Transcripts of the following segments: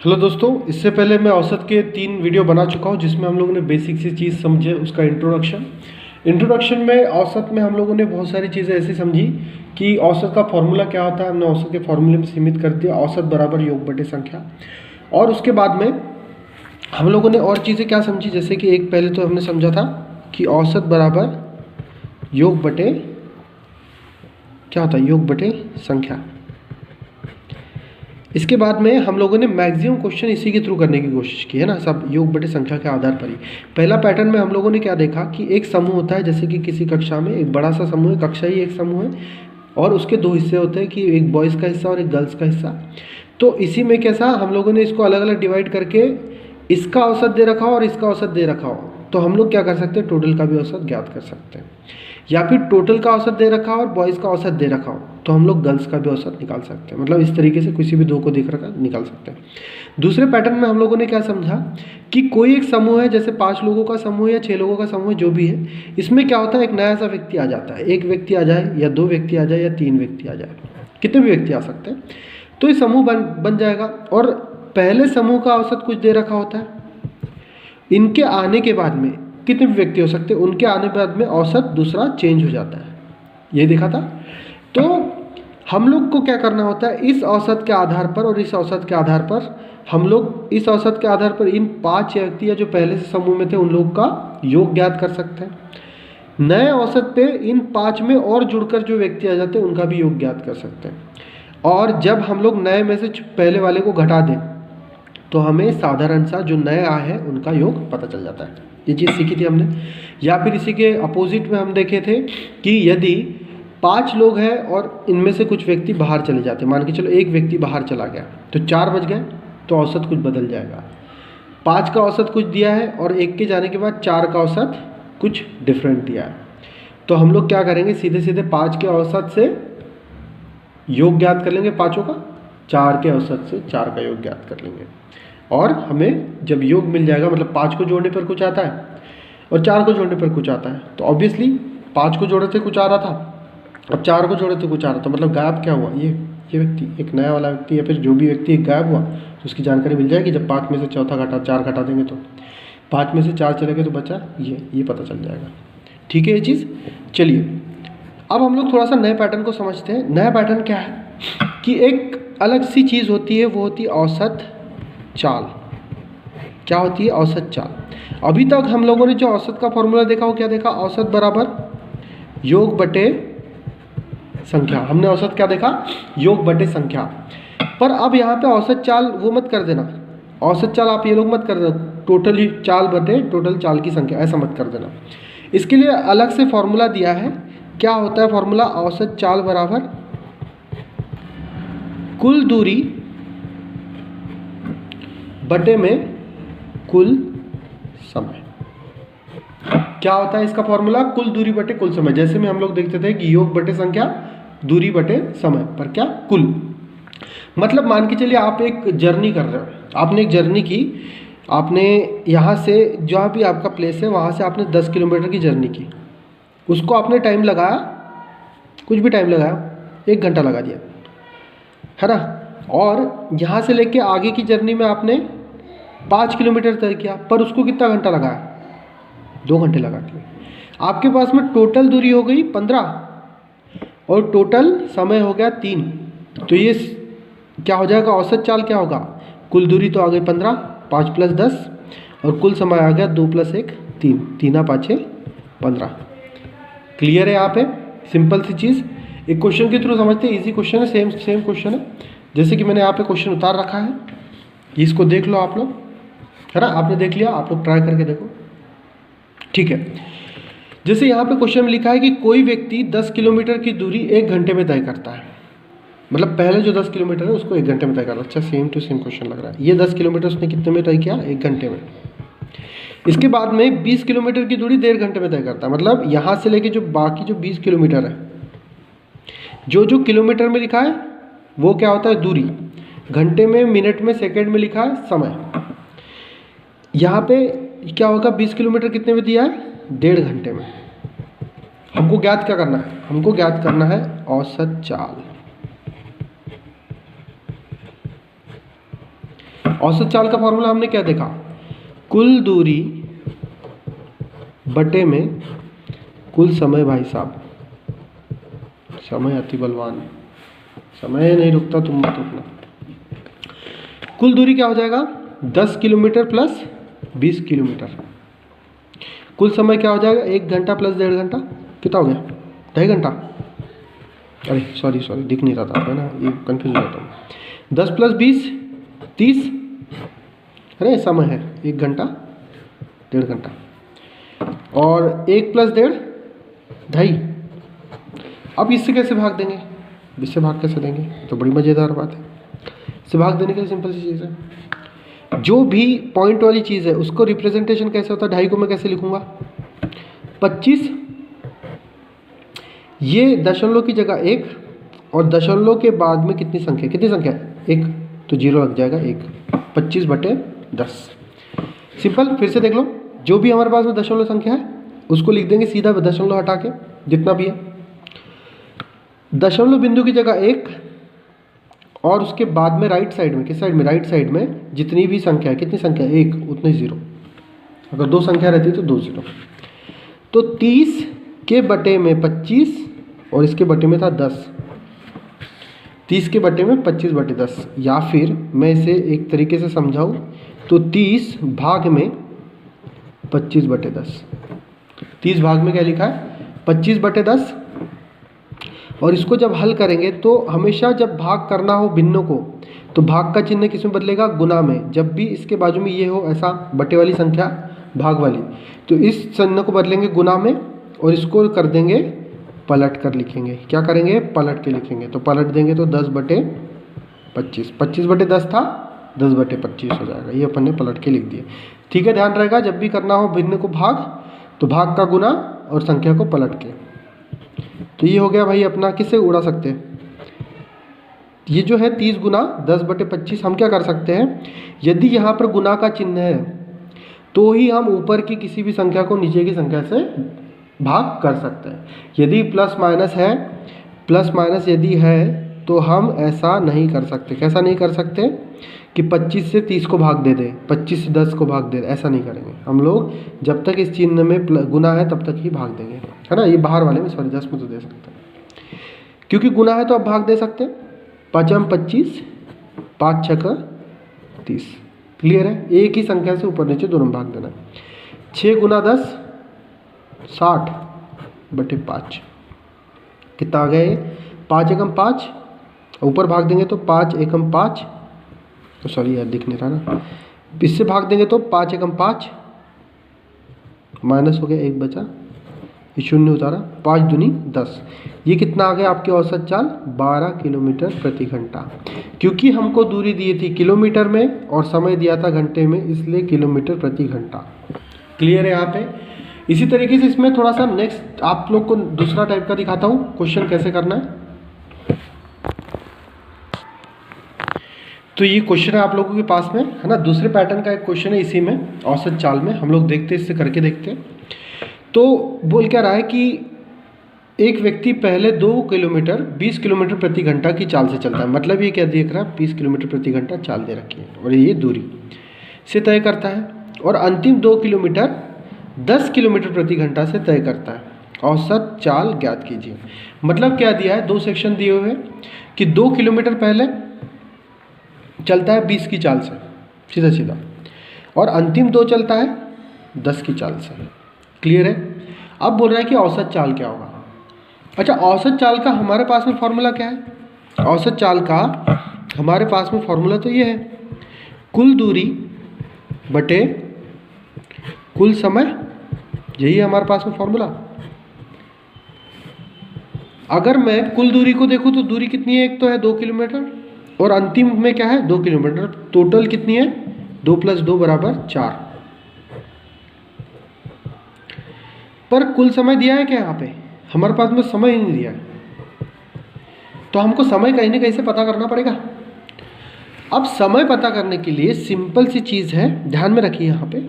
Hello दोस्तों, इससे पहले मैं औसत के 3 वीडियो बना चुका हूं जिसमें हम लोगों ने बेसिक सी चीज़ समझे। उसका इंट्रोडक्शन में औसत में हम लोगों ने बहुत सारी चीज़ें ऐसी समझी कि औसत का फॉर्मूला क्या होता है। हमने औसत के फॉर्मूले में सीमित कर दिया, औसत बराबर योग बटे संख्या। और उसके बाद में हम लोगों ने और चीज़ें क्या समझी, जैसे कि एक पहले तो हमने समझा था कि औसत बराबर योग बटे क्या होता है, योग बटे संख्या। इसके बाद में हम लोगों ने मैक्सिमम क्वेश्चन इसी के थ्रू करने की कोशिश की है ना, सब योग बटे संख्या के आधार पर ही। पहला पैटर्न में हम लोगों ने क्या देखा कि एक समूह होता है, जैसे कि किसी कक्षा में एक बड़ा सा समूह है, कक्षा ही एक समूह है और उसके 2 हिस्से होते हैं कि एक बॉयज़ का हिस्सा और एक गर्ल्स का हिस्सा। तो इसी में कैसा हम लोगों ने इसको अलग अलग डिवाइड करके इसका औसत दे रखा हो और इसका औसत दे रखा हो, तो हम लोग क्या कर सकते हैं, टोटल का भी औसत ज्ञात कर सकते हैं। या फिर टोटल का औसत दे रखा हो और बॉयज़ का औसत दे रखा हो, तो हम लोग गर्ल्स का भी औसत निकाल सकते हैं। मतलब इस तरीके से किसी भी 2 को देख रखा निकाल सकते हैं। दूसरे पैटर्न में हम लोगों ने क्या समझा कि कोई एक समूह है, जैसे 5 लोगों का समूह या 6 लोगों का समूह जो भी है, इसमें क्या होता है, एक नया सा व्यक्ति आ जाता है। एक व्यक्ति आ जाए या 2 व्यक्ति आ जाए या 3 व्यक्ति आ जाए, कितने भी व्यक्ति आ सकते हैं, तो ये समूह बन जाएगा। और पहले समूह का औसत कुछ दे रखा होता है, इनके आने के बाद में कितने भी व्यक्ति हो सकते हैं, उनके आने के बाद में औसत दूसरा चेंज हो जाता है, ये देखा था। तो हम लोग को क्या करना होता है, इस औसत के आधार पर और इस औसत के आधार पर हम लोग इस औसत के आधार पर इन 5 व्यक्ति या जो पहले से समूह में थे उन लोग का योग ज्ञात कर सकते हैं। नए औसत पे इन 5 में और जुड़कर जो व्यक्ति आ जाते हैं उनका भी योग ज्ञात कर सकते हैं। और जब हम लोग नए में से पहले वाले को घटा दें तो हमें साधारण सा जो नए आए हैं उनका योग पता चल जाता है। ये चीज़ सीखी थी हमने। या फिर इसी के अपोजिट में हम देखे थे कि यदि 5 लोग हैं और इनमें से कुछ व्यक्ति बाहर चले जाते हैं, मान के चलो एक व्यक्ति बाहर चला गया तो 4 बच गए, तो औसत कुछ बदल जाएगा। 5 का औसत कुछ दिया है और एक के जाने के बाद 4 का औसत कुछ डिफरेंट दिया है, तो हम लोग क्या करेंगे, सीधे सीधे 5 के औसत से योग ज्ञात कर लेंगे, 5 का 4 के औसत से 4 का योग ज्ञात कर लेंगे। और हमें जब योग मिल जाएगा, मतलब 5 को जोड़ने पर कुछ आता है और 4 को जोड़ने पर कुछ आता है, तो ऑब्वियसली 5 को जोड़े थे कुछ आ रहा था, अब 4 को जोड़े तो कुछ आ रहा था, मतलब गायब क्या हुआ, ये व्यक्ति, एक नया वाला व्यक्ति या फिर जो भी व्यक्ति गायब हुआ, तो उसकी जानकारी मिल जाएगी। जब 5 में से चौथा घटा 4 घटा देंगे तो 5 में से 4 चले गए तो बचा ये पता चल जाएगा। ठीक है ये चीज़। चलिए अब हम लोग थोड़ा सा नए पैटर्न को समझते हैं। नया पैटर्न क्या है कि एक अलग सी चीज़ होती है, वो होती है औसत चाल। क्या होती है, औसत चाल। अभी तक हम लोगों ने जो औसत का फॉर्मूला देखा वो क्या देखा, औसत बराबर योग बटे संख्या। हमने औसत क्या देखा, योग बटे संख्या। पर अब यहाँ पे औसत चाल वो मत कर देना, औसत चाल आप ये लोग मत कर देना, टोटल ही चाल बटे टोटल चाल की संख्या, ऐसा मत कर देना। इसके लिए अलग से फॉर्मूला दिया है। क्या होता है फॉर्मूला, औसत चाल बराबर कुल दूरी बटे में कुल समय। क्या होता है इसका फॉर्मूला, कुल दूरी बटे कुल समय। जैसे में हम लोग देखते थे कि योग बटे संख्या, दूरी बटे समय, पर क्या कुल। मतलब मान के चलिए आप एक जर्नी कर रहे हो, आपने एक जर्नी की, आपने यहाँ से जहाँ भी आपका प्लेस है वहाँ से आपने 10 किलोमीटर की जर्नी की, उसको आपने टाइम लगाया, कुछ भी टाइम लगाया, 1 घंटा लगा दिया है ना। और यहाँ से लेके आगे की जर्नी में आपने 5 किलोमीटर तय किया, पर उसको कितना घंटा लगाया, 2 घंटे लगा दिए। आपके पास में टोटल दूरी हो गई 15 और टोटल समय हो गया 3। तो ये क्या हो जाएगा, औसत चाल क्या होगा, कुल दूरी तो आ गई 15, 5 + 10 और कुल समय आ गया 2 + 1 3, 3 × 5 = 15। क्लियर है यहाँ पे, सिंपल सी चीज़। एक क्वेश्चन के थ्रू समझते हैं, इजी क्वेश्चन है, सेम क्वेश्चन है। जैसे कि मैंने यहाँ पे क्वेश्चन उतार रखा है, इसको देख लो आप लोग, है ना, आपने देख लिया, आप लोग ट्राई करके देखो। ठीक है, जैसे यहाँ पे क्वेश्चन में लिखा है कि कोई व्यक्ति 10 किलोमीटर की दूरी 1 घंटे में तय करता है। मतलब पहले जो 10 किलोमीटर है उसको 1 घंटे में तय करता है। अच्छा, सेम टू सेम क्वेश्चन लग रहा है। ये 10 किलोमीटर उसने कितने में तय किया, 1 घंटे में। इसके बाद में 20 किलोमीटर की दूरी 1.5 घंटे में तय करता है। मतलब यहाँ से लेके जो बाकी जो 20 किलोमीटर है, जो किलोमीटर में लिखा है वो क्या होता है, दूरी। घंटे में, मिनट में, सेकंड में लिखा है समय। यहाँ पे क्या होगा, 20 किलोमीटर कितने में दिया है, 1.5 घंटे में। हमको ज्ञात क्या करना है, हमको ज्ञात करना है औसत चाल। औसत चाल का फॉर्मूला हमने क्या देखा, कुल दूरी बटे में कुल समय। भाई साहब समय अति बलवान, समय नहीं रुकता, तुम मत रुकना। कुल दूरी क्या हो जाएगा, 10 किलोमीटर प्लस 20 किलोमीटर। कुल समय क्या हो जाएगा, 1 घंटा प्लस 1.5 घंटा, कितना हो गया, 2.5 घंटा। अरे सॉरी दिख नहीं रहा था है ना, ये कंफ्यूज हो जाता हूँ। 10 प्लस 20 30, अरे समय है 1 घंटा 1.5 घंटा, और 1 प्लस 1.5 2.5। अब इससे कैसे भाग देंगे, इससे भाग कैसे देंगे, तो बड़ी मज़ेदार बात है। इससे भाग देने के लिए सिंपल सी चीज़ है, जो भी पॉइंट वाली चीज़ है उसको रिप्रेजेंटेशन कैसे होता है, 2.5 को मैं कैसे लिखूंगा, 25, ये दशमलव की जगह 1, और दशमलव के बाद में कितनी संख्या 1, तो 0 लग जाएगा 1, 25/10। सिंपल, फिर से देख लो, जो भी हमारे पास में दशमलव संख्या है उसको लिख देंगे सीधा, दशमलव हटा के जितना भी है, दशमलव बिंदु की जगह 1, और उसके बाद में राइट साइड में, किस साइड में, राइट साइड में जितनी भी संख्या है, कितनी संख्या 1 उतने 0, अगर 2 संख्या रहती तो 2 0। तो 30 के बटे में 25 और इसके बटे में था 10, 30 के बटे में 25/10, या फिर मैं इसे एक तरीके से समझाऊं तो 30 भाग में 25/10। 30 भाग में क्या लिखा है, 25/10। और इसको जब हल करेंगे तो हमेशा जब भाग करना हो भिन्नों को, तो भाग का चिन्ह किस में बदलेगा, गुना में। जब भी इसके बाजू में ये हो ऐसा बटे वाली संख्या भाग वाली, तो इस चिन्ह को बदलेंगे गुना में, और इसको कर देंगे पलट कर लिखेंगे। क्या करेंगे, पलट के लिखेंगे। तो पलट देंगे तो 10/25, 25/10 था, 10/25 हो जाएगा। ये अपन ने पलट के लिख दिया। ठीक है, ध्यान रहेगा, जब भी करना हो भिन्न को भाग, तो भाग का गुना और संख्या को पलट के। तो ये हो गया भाई अपना, किससे उड़ा सकते हैं, ये जो है 30 गुना 10/25। हम क्या कर सकते हैं, यदि यहाँ पर गुना का चिन्ह है तो ही हम ऊपर की किसी भी संख्या को नीचे की संख्या से भाग कर सकते हैं। यदि प्लस माइनस है, प्लस माइनस यदि है, तो हम ऐसा नहीं कर सकते। कैसा नहीं कर सकते कि 25 से 30 को भाग दे दें, 25 से 10 को भाग दे दें, ऐसा नहीं करेंगे हम लोग। जब तक इस चिन्ह में गुना है तब तक ही भाग देंगे, है ना। ये बाहर वाले में, सॉरी 10 में तो दे सकते हैं, क्योंकि गुना है तो अब भाग दे सकते हैं। 5 25, 5 6 30। क्लियर है, एक ही संख्या से ऊपर नीचे दोनों भाग देना है। 6 गुना 10 60/5, कितना आ गया, 5 एकम 5, ऊपर भाग देंगे तो 5 एकम 5, तो सॉरी यार दिख नहीं रहा ना, इससे भाग देंगे तो 5 एकम 5, माइनस हो गया 1 बचा, ये 0 उतारा, 5 दूनी 10। ये कितना आ गया आपकी औसत चाल, 12 किलोमीटर प्रति घंटा। क्योंकि हमको दूरी दी थी किलोमीटर में और समय दिया था घंटे में, इसलिए किलोमीटर प्रति घंटा। क्लियर है यहाँ पे। इसी तरीके से इसमें थोड़ा सा नेक्स्ट आप लोग को दूसरा टाइप का दिखाता हूँ, क्वेश्चन कैसे करना है। तो ये क्वेश्चन है आप लोगों के पास में, है ना। दूसरे पैटर्न का एक क्वेश्चन है इसी में, औसत चाल में। हम लोग देखते हैं, इससे करके देखते हैं। तो बोल क्या रहा है कि एक व्यक्ति पहले 2 किलोमीटर 20 किलोमीटर प्रति घंटा की चाल से चलता है। मतलब ये क्या देख रहा है, 20 किलोमीटर प्रति घंटा चाल दे रखी है और ये दूरी से तय करता है, और अंतिम 2 किलोमीटर 10 किलोमीटर प्रति घंटा से तय करता है। औसत चाल ज्ञात कीजिए। मतलब क्या दिया है, 2 सेक्शन दिए हुए हैं कि 2 किलोमीटर पहले चलता है 20 की चाल से सीधा सीधा, और अंतिम 2 चलता है 10 की चाल से। क्लियर है। अब बोल रहा है कि औसत चाल क्या होगा। अच्छा, औसत चाल का हमारे पास में फॉर्मूला क्या है, औसत चाल का हमारे पास में फॉर्मूला तो ये है, कुल दूरी बटे कुल समय। यही है हमारे पास में फॉर्मूला। अगर मैं कुल दूरी को देखूं तो दूरी कितनी है, एक तो है 2 किलोमीटर और अंतिम में क्या है 2 किलोमीटर। टोटल कितनी है, 2 + 2 = 4। पर कुल समय दिया है क्या, यहाँ पे हमारे पास में समय ही नहीं दिया है, तो हमको समय कहीं ना कहीं से पता करना पड़ेगा। अब समय पता करने के लिए सिंपल सी चीज़ है, ध्यान में रखिए। यहाँ पे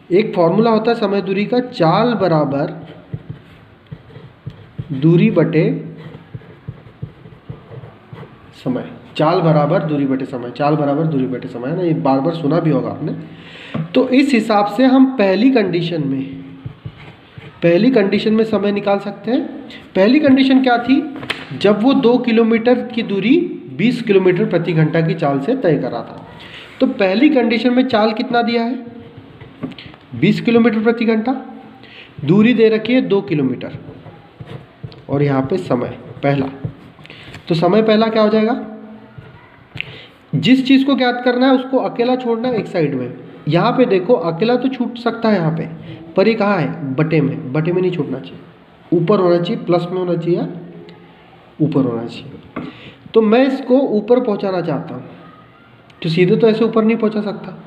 एक फॉर्मूला होता है समय दूरी का, चाल बराबर दूरी बटे समय। चाल बराबर दूरी बटे समय, चाल बराबर दूरी बटे समय, है ना, ये बार बार सुना भी होगा आपने। तो इस हिसाब से हम पहली कंडीशन में समय निकाल सकते हैं। पहली कंडीशन क्या थी, जब वो 2 किलोमीटर की दूरी 20 किलोमीटर प्रति घंटा की चाल से तय करा था। तो पहली कंडीशन में चाल कितना दिया है, 20 किलोमीटर प्रति घंटा, दूरी दे रखी है 2 किलोमीटर, और यहाँ पे समय पहला। तो समय पहला क्या हो जाएगा, जिस चीज़ को ज्ञात करना है उसको अकेला छोड़ना है एक साइड में। यहाँ पे देखो अकेला तो छूट सकता है यहाँ पे, पर ये कहाँ है, बटे में नहीं छूटना चाहिए, ऊपर होना चाहिए, प्लस में होना चाहिए, ऊपर होना चाहिए। तो मैं इसको ऊपर पहुँचाना चाहता हूँ, तो सीधे तो ऐसे ऊपर नहीं पहुँचा सकता,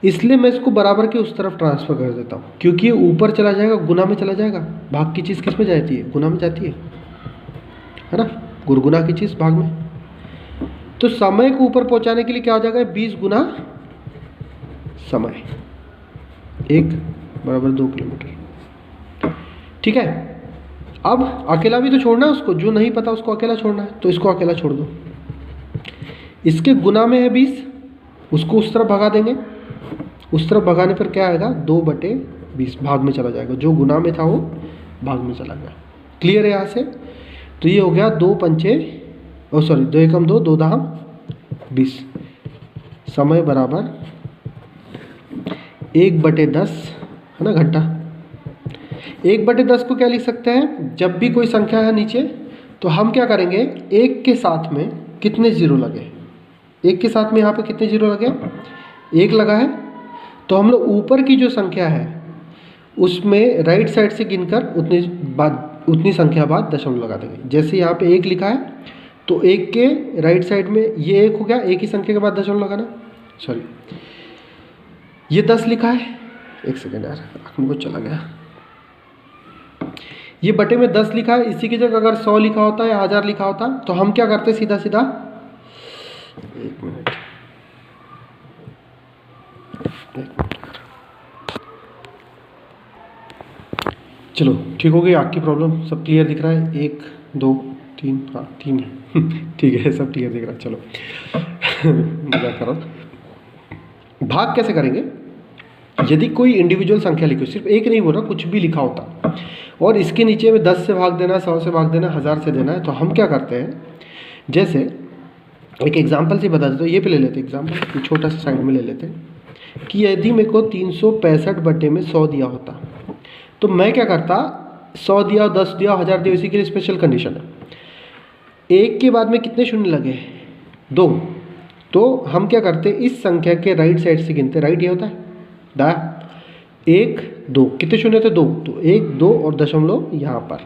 इसलिए मैं इसको बराबर के उस तरफ ट्रांसफ़र कर देता हूँ, क्योंकि ये ऊपर चला जाएगा, गुना में चला जाएगा। भाग की चीज़ किस में जाती है, गुना में जाती है ना, गुना की चीज़ भाग में। तो समय को ऊपर पहुँचाने के लिए क्या हो जाएगा, 20 गुना समय, 1 बराबर 2 किलोमीटर। ठीक है, अब अकेला भी तो छोड़ना है उसको, जो नहीं पता उसको अकेला छोड़ना है, तो इसको अकेला छोड़ दो। इसके गुना में है 20, उसको उस तरफ भगा देंगे, उस तरफ भगाने पर क्या आएगा, 2/20 भाग में चला जाएगा, जो गुना में था वो भाग में चला गया। क्लियर है यहाँ से। तो ये हो गया 2 पंचे 2 एकम 2, 2 दाम 20, समय बराबर 1/10, है ना, घंटा। 1/10 को क्या लिख सकते हैं, जब भी कोई संख्या है नीचे तो हम क्या करेंगे, 1 के साथ में कितने जीरो लगे, 1 के साथ में यहाँ पे कितने जीरो लगे, 1 लगा है, तो हम लोग ऊपर की जो संख्या है उसमें राइट साइड से गिनकर उतनी संख्या बाद दशमलव लगा देंगे। जैसे यहाँ पे 1 लिखा है तो 1 के राइट साइड में ये 1 हो गया, एक ही संख्या के बाद दशमलव लगाना, सॉरी ये 10 लिखा है, एक सेकेंड यार आँख में चला गया, ये बटे में 10 लिखा है, इसी की जगह अगर 100 लिखा होता या 1000 लिखा होता तो हम क्या करते, सीधा सीधा, एक मिनट चलो ठीक हो गई, आपकी प्रॉब्लम सब क्लियर दिख रहा है, 1 2 3, हाँ 3 है ठीक है, सब क्लियर दिख रहा है। चलो मजाक करो। भाग कैसे करेंगे, यदि कोई इंडिविजुअल संख्या लिखी, सिर्फ एक नहीं बोल रहा, कुछ भी लिखा होता और इसके नीचे में 10 से भाग देना, 100 से भाग देना, 1000 से देना है, तो हम क्या करते हैं, जैसे एक एग्जाम्पल से बता देते, तो ये पे ले लेते एग्जाम्पल, छोटा सा साइड में ले लेते कि यदि मेरे को 365 बटे में 100 दिया होता तो मैं क्या करता, 100 दिया, 10 दिया, 1000 दिया, इसी के लिए स्पेशल कंडीशन है, 1 के बाद में कितने शून्य लगे, 2, तो हम क्या करते, इस संख्या के राइट साइड से गिनते, राइट ये होता है दाया, 1 2 कितने शून्य थे, 2, तो 1 2 और दशमलव यहाँ पर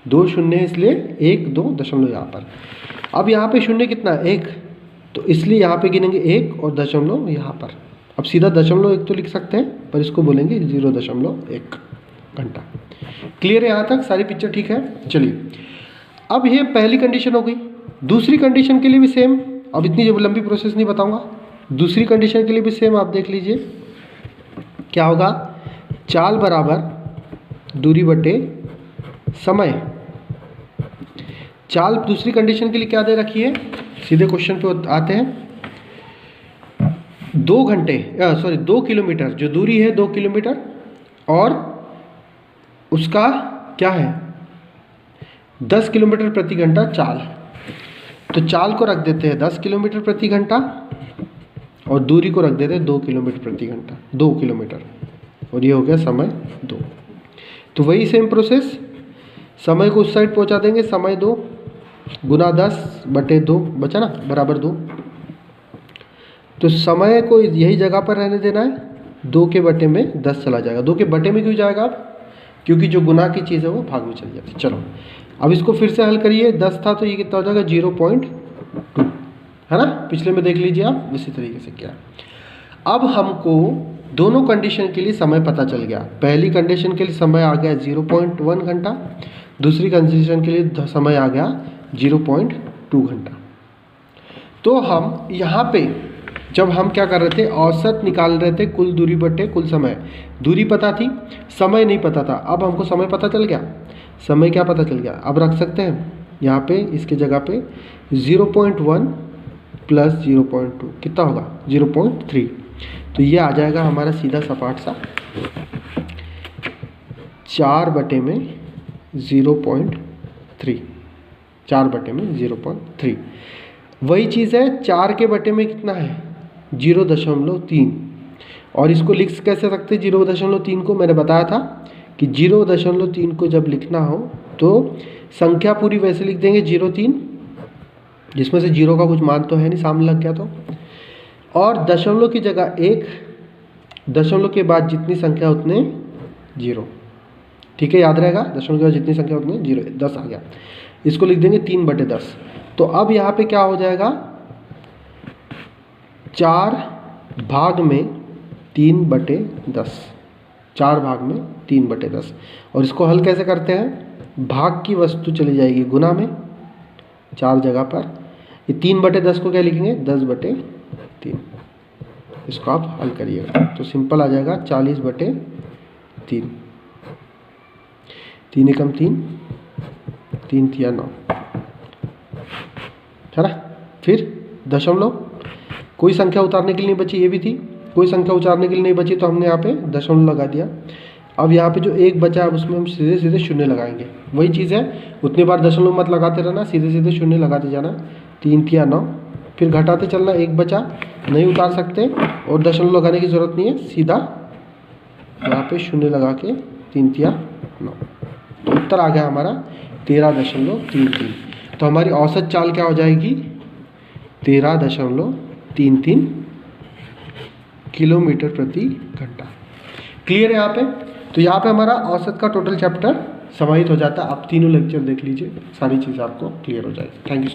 2 शून्य है, इसलिए 1 2 दशमलव यहाँ पर। अब यहाँ पे शून्य कितना है, 1, तो इसलिए यहाँ पे गिनेंगे 1 और दशमलव यहाँ पर। अब सीधा 0.1 तो लिख सकते हैं, पर इसको बोलेंगे 0.1 घंटा। क्लियर है यहाँ तक, सारी पिक्चर ठीक है। चलिए अब ये पहली कंडीशन हो गई। दूसरी कंडीशन के लिए भी सेम, अब इतनी लंबी प्रोसेस नहीं बताऊंगा, दूसरी कंडीशन के लिए भी सेम आप देख लीजिए क्या होगा, चाल बराबर दूरी बटे समय। चाल दूसरी कंडीशन के लिए क्या दे रखी है, सीधे क्वेश्चन पे आते हैं। 2 किलोमीटर जो दूरी है, 2 किलोमीटर, और उसका क्या है 10 किलोमीटर प्रति घंटा चाल। तो चाल को रख देते हैं 10 किलोमीटर प्रति घंटा और दूरी को रख देते हैं 2 किलोमीटर प्रति घंटा, 2 किलोमीटर, और ये हो गया समय 2। तो वही सेम प्रोसेस, समय को उस साइड पहुंचा देंगे, समय 2 गुना 10 बटे 2 बचा ना, बराबर 2। तो समय को यही जगह पर रहने देना है, 2 के बटे में 10 चला जाएगा। 2 के बटे में क्यों जाएगा आप, क्योंकि जो गुना की चीज़ है वो भाग में चली जाती है। चलो अब इसको फिर से हल करिए, 10 था तो ये कितना हो जाएगा 0.2, है ना, पिछले में देख लीजिए आप, इसी तरीके से क्या। अब हमको दोनों कंडीशन के लिए समय पता चल गया। पहली कंडीशन के लिए समय आ गया 0.1 घंटा, दूसरी कंडीशन के लिए समय आ गया 0.2 घंटा। तो हम यहाँ पे जब हम क्या कर रहे थे, औसत निकाल रहे थे, कुल दूरी बटे कुल समय। दूरी पता थी, समय नहीं पता था। अब हमको समय पता चल गया, समय क्या पता चल गया, अब रख सकते हैं यहाँ पे इसके जगह पे 0.1 प्लस 0.2 कितना होगा 0.3। तो ये आ जाएगा हमारा सीधा सपाट सा 4/0.3, 4/0.3। वही चीज़ है 4 के बटे में कितना है 0.3, और इसको लिख कैसे सकते 0.3 को मैंने बताया था कि 0.3 को जब लिखना हो तो संख्या पूरी वैसे लिख देंगे 0.3, जिसमें से 0 का कुछ मान तो है नहीं, सामने लग गया तो, और दशमलव की जगह 1, दशमलव के बाद जितनी संख्या उतने 0। ठीक है, याद रहेगा, दशमलव के बाद जितनी संख्या उतने 0, 10 आ गया। इसको लिख देंगे 3/10। तो अब यहाँ पे क्या हो जाएगा 4 भाग में 3/10, 4 भाग में 3/10। और इसको हल कैसे करते हैं, भाग की वस्तु चली जाएगी गुना में 4 जगह पर, ये 3/10 को क्या लिखेंगे 10/3। इसको आप हल करिएगा तो सिंपल आ जाएगा 40/3, 3 एकम 3, 3 तिया 9, है ना। फिर दशमलव, कोई संख्या उतारने के लिए नहीं बची, ये भी थी, कोई संख्या उतारने के लिए नहीं बची तो हमने यहाँ पे दशमलव लगा दिया। अब यहाँ पे जो 1 बचा है उसमें हम सीधे सीधे शून्य लगाएंगे। वही चीज़ है, उतनी बार दशमलव मत लगाते रहना, सीधे सीधे शून्य लगाते जाना। 3 तिया 9, फिर घटाते चलना, 1 बचा, नहीं उतार सकते और दशमलव लगाने की ज़रूरत नहीं है, सीधा यहाँ पे शून्य लगा के 3 तिया 9। तो उत्तर आ गया हमारा 13.33। तो हमारी औसत चाल क्या हो जाएगी 13.33 किलोमीटर प्रति घंटा। क्लियर है यहाँ पे। तो यहाँ पे हमारा औसत का टोटल चैप्टर समाहित हो जाता है। आप तीनों लेक्चर देख लीजिए, सारी चीज़ आपको क्लियर हो जाएगी। Thank you.